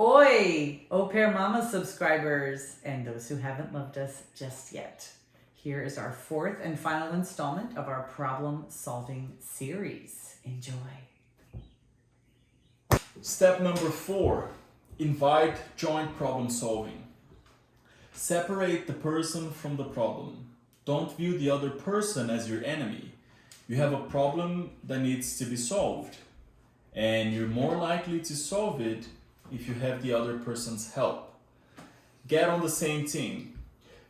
Oi, Au Pair Mama subscribers and those who haven't loved us just yet. Here is our fourth and final installment of our problem solving series. Enjoy. Step number 4, invite joint problem solving. Separate the person from the problem. Don't view the other person as your enemy. You have a problem that needs to be solved, and you're more likely to solve it if you have the other person's help. Get on the same team.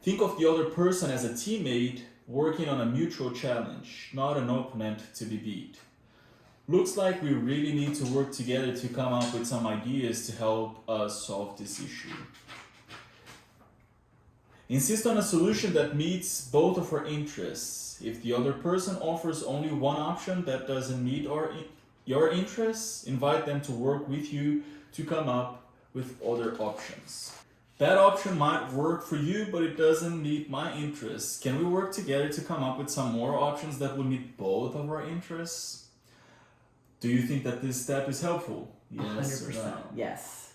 Think of the other person as a teammate working on a mutual challenge, not an opponent to be beat. Looks like we really need to work together to come up with some ideas to help us solve this issue. Insist on a solution that meets both of our interests. If the other person offers only one option that doesn't meet your interests, invite them to work with you to come up with other options. That option might work for you, but it doesn't meet my interests. Can we work together to come up with some more options that will meet both of our interests? Do you think that this step is helpful? Yes 100%. Or no? Yes.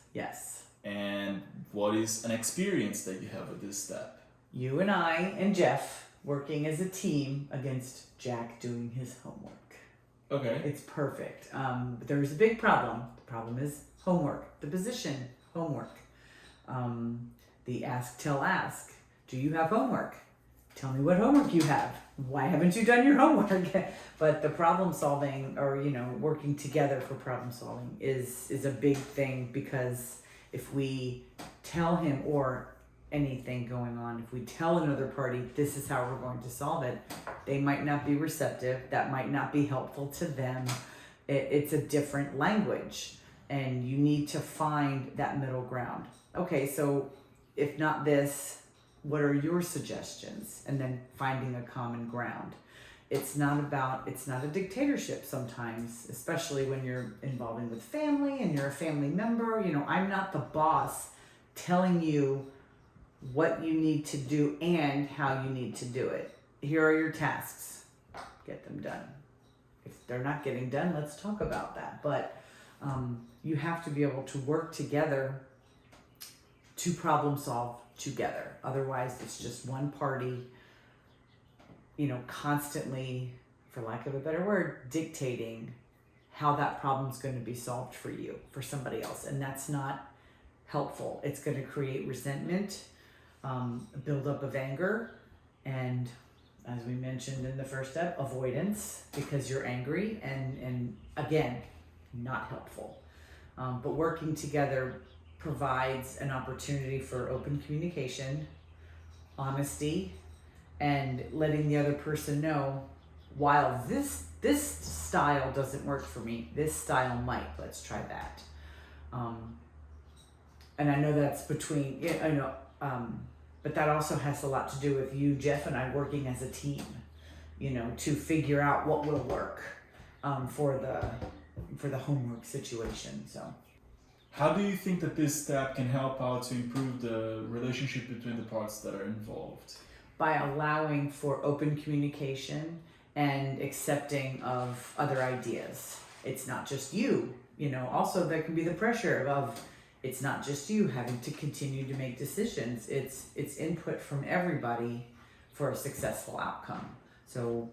And what is an experience that you have with this step? You and I and Jeff working as a team against Jack doing his homework. Okay. It's perfect. But there is a big problem. The problem is homework. The position, homework. The ask, tell, ask. Do you have homework? Tell me what homework you have. Why haven't you done your homework? But the problem solving, or working together for problem solving is a big thing, because if we tell him, or anything going on, if we tell another party this is how we're going to solve it, they might not be receptive. That might not be helpful to them. It's a different language, and you need to find that middle ground. Okay, so if not this, what are your suggestions? And then finding a common ground. It's not a dictatorship sometimes, especially when you're involving with family and you're a family member. I'm not the boss telling you what you need to do and how you need to do it. Here are your tasks. Get them done. If they're not getting done, let's talk about that. But you have to be able to work together to problem solve together. Otherwise, it's just one party, constantly, for lack of a better word, dictating how that problem's going to be solved for you, for somebody else. And that's not helpful. It's going to create resentment, a buildup of anger, and as we mentioned in the first step, avoidance, because you're angry, and again, not helpful. But working together provides an opportunity for open communication, honesty, and letting the other person know, while this style doesn't work for me, this style might. Let's try that. And I know that's between, but that also has a lot to do with you, Jeff, and I working as a team, to figure out what will work for the homework situation. So. How do you think that this step can help out to improve the relationship between the parts that are involved? By allowing for open communication and accepting of other ideas. It's not just you, also there can be the pressure of, it's not just you having to continue to make decisions. It's input from everybody for a successful outcome. So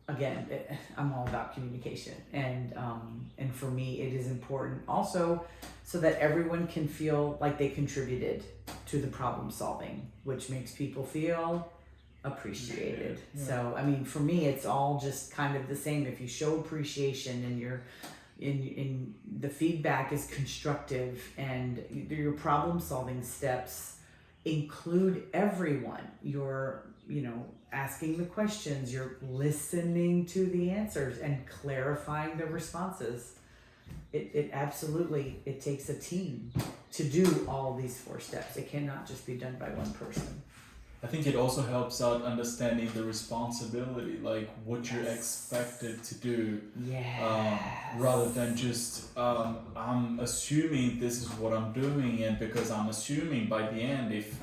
again, I'm all about communication, and for me, it is important also so that everyone can feel like they contributed to the problem solving, which makes people feel appreciated. Yeah. So, for me, it's all just kind of the same. If you show appreciation and you're in the feedback is constructive, and your problem solving steps include everyone. You're asking the questions, you're listening to the answers and clarifying the responses. It absolutely, it takes a team to do all these 4 steps. It cannot just be done by one person. I think it also helps out understanding the responsibility, like what you're expected to do, rather than just I'm assuming this is what I'm doing, and because I'm assuming, by the end, if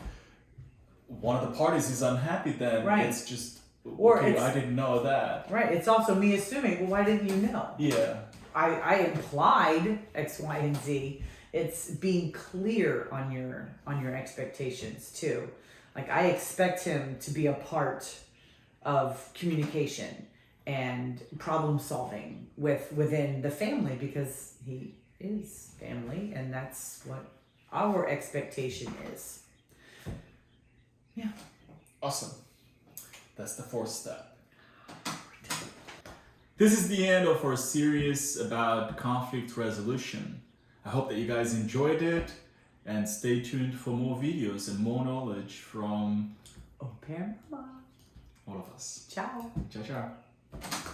one of the parties is unhappy, then it's just, I didn't know that. Right, it's also me assuming, well, why didn't you know? Yeah. I implied X, Y, and Z, It's being clear on your expectations too. Like I expect him to be a part of communication and problem solving within the family because he is family and that's what our expectation is. Yeah. Awesome. That's the fourth step. This is the end of our series about conflict resolution. I hope that you guys enjoyed it and stay tuned for more videos and more knowledge from Au pair, mama. all of us. Ciao. Ciao, ciao.